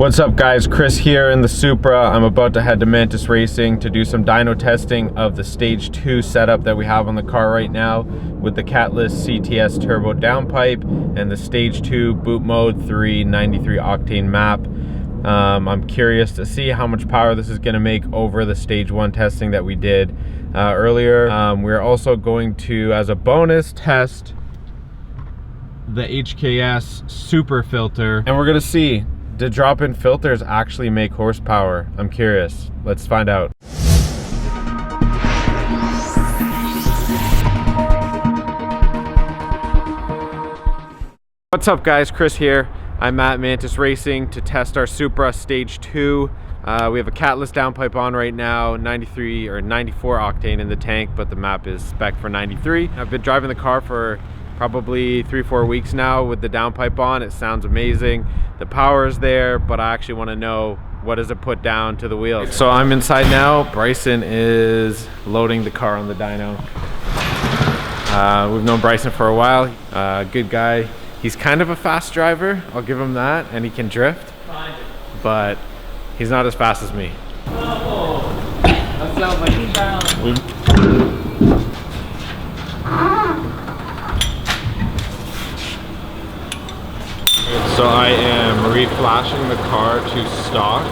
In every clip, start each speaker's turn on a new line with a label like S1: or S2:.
S1: What's up guys, Chris here in the Supra. I'm about to head to Mantis Racing to do some dyno testing of the stage 2 setup that we have on the car right now with the Catless CTS turbo downpipe and the stage 2 Bootmod3 93 octane map. I'm curious to see how much power this is going to make over the stage 1 testing that we did earlier. We're also going to, as a bonus, test the HKS super filter, and we're going to see, do drop-in filters actually make horsepower? I'm curious. Let's find out. What's up guys, Chris here. I'm at Mantis Racing to test our Supra stage 2. We have a Catless downpipe on right now, 93 or 94 octane in the tank, but the map is spec for 93. I've been driving the car for probably 3-4 weeks now with the downpipe on. It sounds amazing. The power is there, but I actually want to know, what does it put down to the wheels? So I'm inside now. Bryson is loading the car on the dyno. We've known Bryson for a while. Good guy. He's kind of a fast driver, I'll give him that, and he can drift, but he's not as fast as me.
S2: Oh, that sounds like he's down.
S1: So I am reflashing the car to stock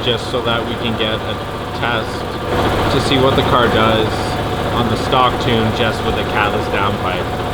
S1: just so that we can get a test to see what the car does on the stock tune just with the Catless downpipe.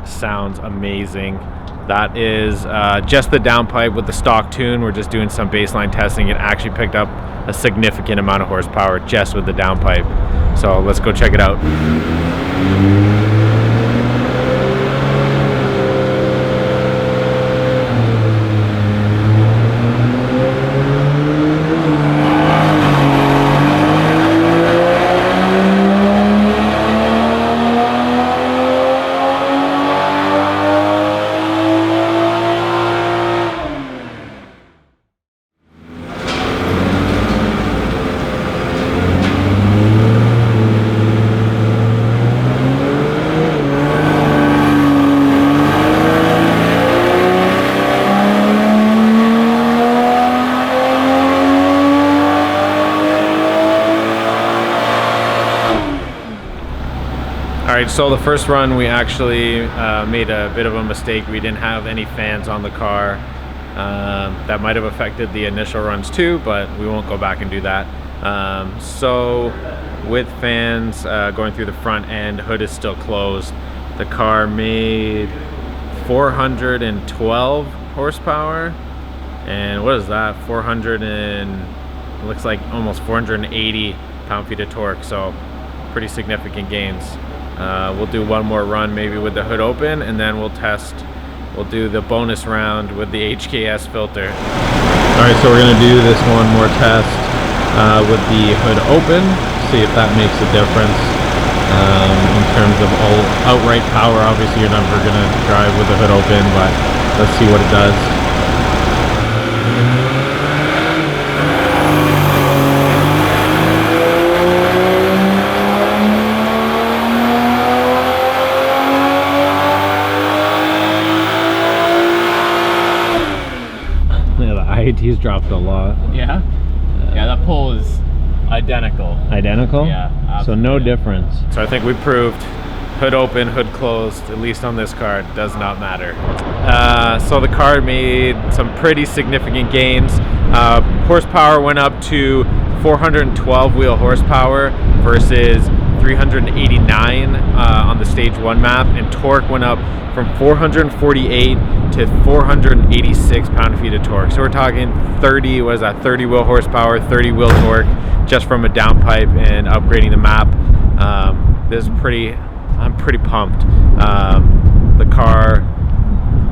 S1: Sounds amazing. That is just the downpipe with the stock tune. We're just doing some baseline testing. It actually picked up a significant amount of horsepower just with the downpipe. So let's go check it out. Alright, so the first run we actually made a bit of a mistake. We didn't have any fans on the car. That might have affected the initial runs too, but we won't go back and do that. So with fans going through the front end, hood is still closed. The car made 412 horsepower, and what is that? 400 and looks like almost 480 pound-feet of torque. So pretty significant gains. We'll do one more run maybe with the hood open, and then we'll do the bonus round with the HKS filter. Alright, so we're going to do this one more test with the hood open, see if that makes a difference in terms of outright power. Obviously you're never going to drive with the hood open, but let's see what it does. IAT's dropped a lot.
S2: Yeah? Yeah, that pull is identical.
S1: Identical?
S2: Yeah, absolutely.
S1: So no difference. So I think we proved hood open, hood closed, at least on this car, does not matter. So the car made some pretty significant gains. Horsepower went up to 412 wheel horsepower versus 389 on the stage 1 map, and torque went up from 448 to 486 pound-feet of torque. So we're talking 30 wheel horsepower, 30 wheel torque just from a downpipe and upgrading the map. I'm pretty pumped. The car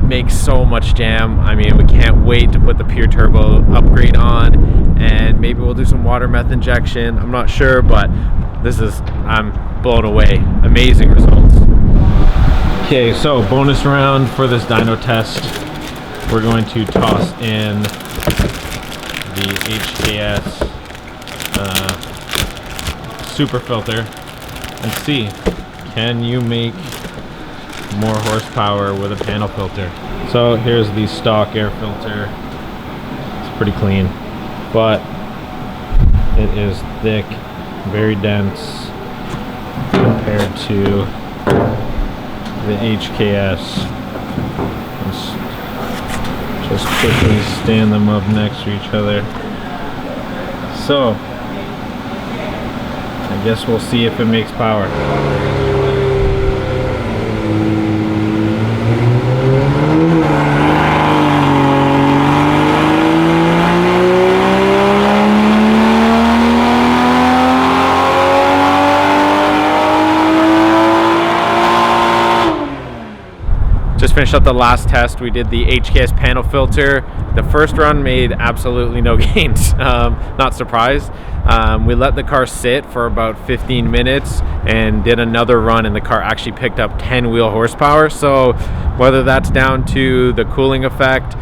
S1: makes so much jam. I mean, we can't wait to put the pure turbo upgrade on and maybe we'll do some water meth injection. I'm not sure, but I'm blown away. Amazing results. Okay, so bonus round for this dyno test. We're going to toss in the HKS super filter and see, can you make more horsepower with a panel filter? So here's the stock air filter. It's pretty clean, but it is thick, very dense compared to the HKS. Let's just quickly stand them up next to each other. So I guess we'll see if it makes power. Just finished up the last test. We did the HKS panel filter. The first run made absolutely no gains. Not surprised. We let the car sit for about 15 minutes and did another run, and the car actually picked up 10 wheel horsepower. So whether that's down to the cooling effect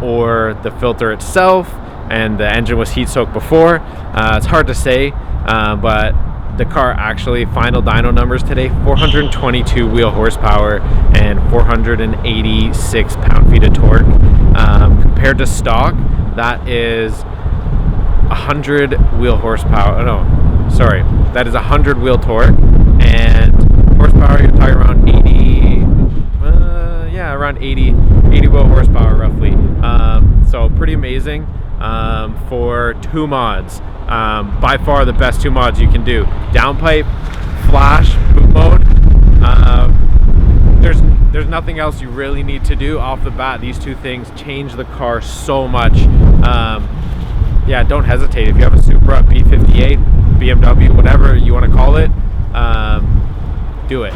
S1: or the filter itself, and the engine was heat soaked before, it's hard to say, but the car actually, final dyno numbers today, 422 wheel horsepower and 486 pound-feet of torque. Compared to stock, that is 100 wheel horsepower. No, sorry, that is 100 wheel torque, and horsepower, you're talking around 80, around 80 wheel horsepower roughly. So pretty amazing for two mods. By far the best two mods you can do. Downpipe, flash, boot mode. There's nothing else you really need to do off the bat. These two things change the car so much. Yeah, don't hesitate. If you have a Supra, B58, BMW, whatever you want to call it, do it.